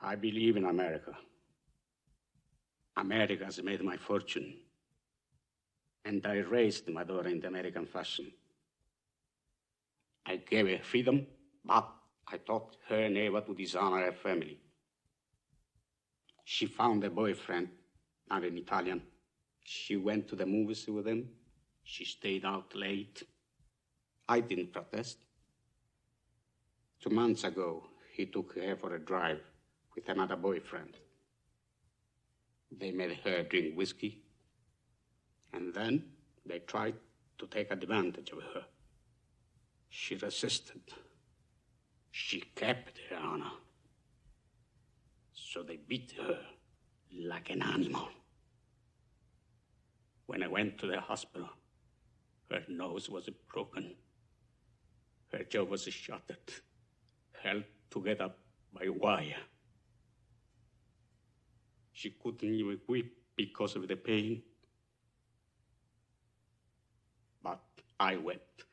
I believe in America. America has made my fortune. And I raised my daughter in the American fashion. I gave her freedom, but I taught her never to dishonor her family. She found a boyfriend, not an Italian. She went to the movies with him. She stayed out late. I didn't protest. 2 months ago, he took her for a drive with another boyfriend. They made her drink whiskey, and then they tried to take advantage of her. She resisted. She kept her honor. So they beat her like an animal. When I went to the hospital, her nose was broken. Her jaw was shattered, held together by wire. She couldn't even weep because of the pain. But I wept.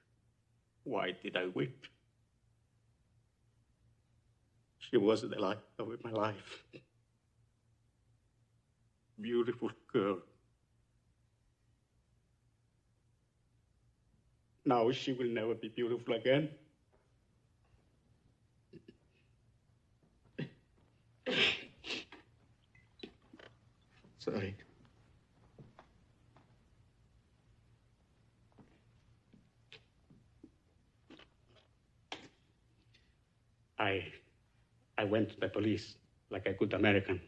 Why did I weep? She was the light of my life. Beautiful girl. Now she will never be beautiful again. Sorry. I went to the police like a good American.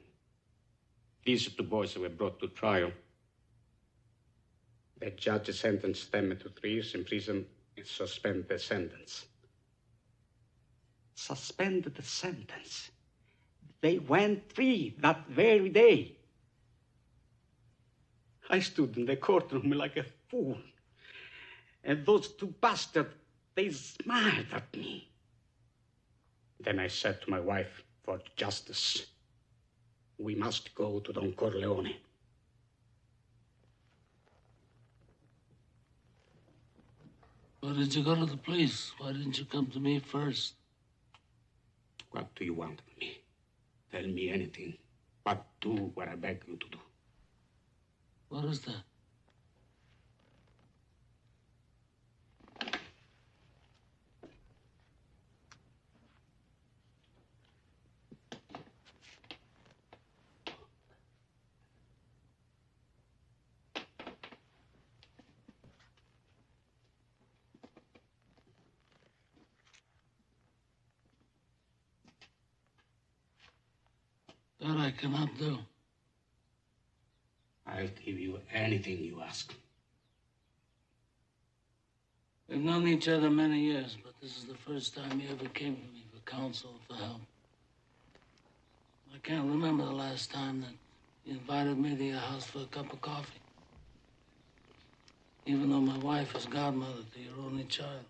These 2 boys were brought to trial. The judge sentenced them to 3 years in prison and suspended the sentence. Suspended the sentence? They went free that very day. I stood in the courtroom like a fool. And those 2 bastards, they smiled at me. Then I said to my wife, for justice, we must go to Don Corleone. Why did you go to the police? Why didn't you come to me first? What do you want of me? Tell me anything, but do what I beg you to do. What is that? That I cannot do. I'll give you anything you ask. We've known each other many years, but this is the first time you ever came to me for counsel, for help. I can't remember the last time that you invited me to your house for a cup of coffee. Even though my wife is godmother to your only child.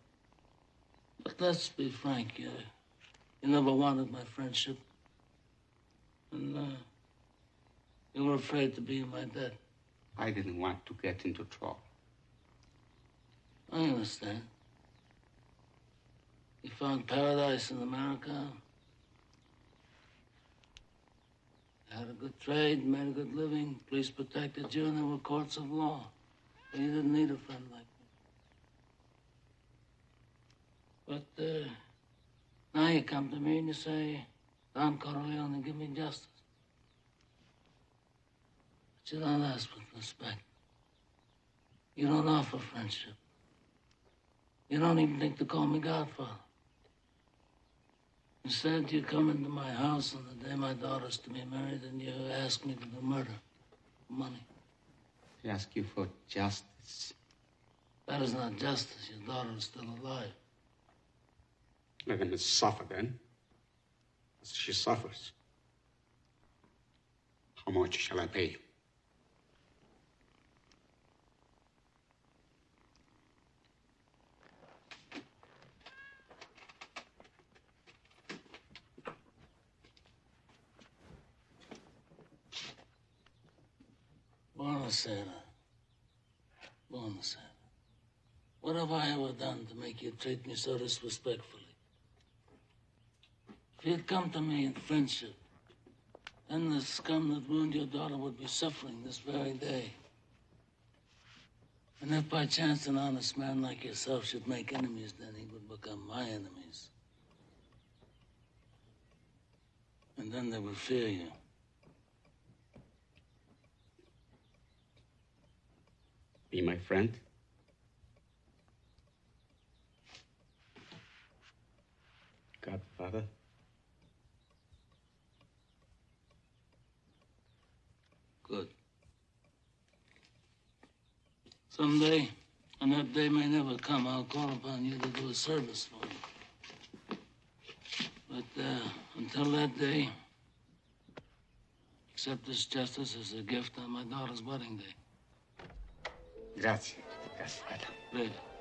But let's be frank, you never wanted my friendship. And you were afraid to be in my debt. I didn't want to get into trouble. I understand. You found paradise in America. You had a good trade, made a good living. Police protected you, and there were courts of law. But you didn't need a friend like me. But now you come to me and you say, Don Corleon, give me justice. But you don't ask with respect. You don't offer friendship. You don't even think to call me Godfather. Instead, you come into my house on the day my daughter's to be married and you ask me to do murder for money. I ask you for justice. That is not justice. Your daughter is still alive. Let him suffer then. As she suffers. How much shall I pay you? Bonasera. Bonasera. What have I ever done to make you treat me so disrespectfully? If you'd come to me in friendship, then the scum that ruined your daughter would be suffering this very day. And if by chance an honest man like yourself should make enemies, then he would become my enemies. And then they would fear you. Be my friend? Godfather? Good. Someday, and that day may never come, I'll call upon you to do a service for me. But until that day, accept this justice as a gift on my daughter's wedding day. Grazie, Godfather. Prego.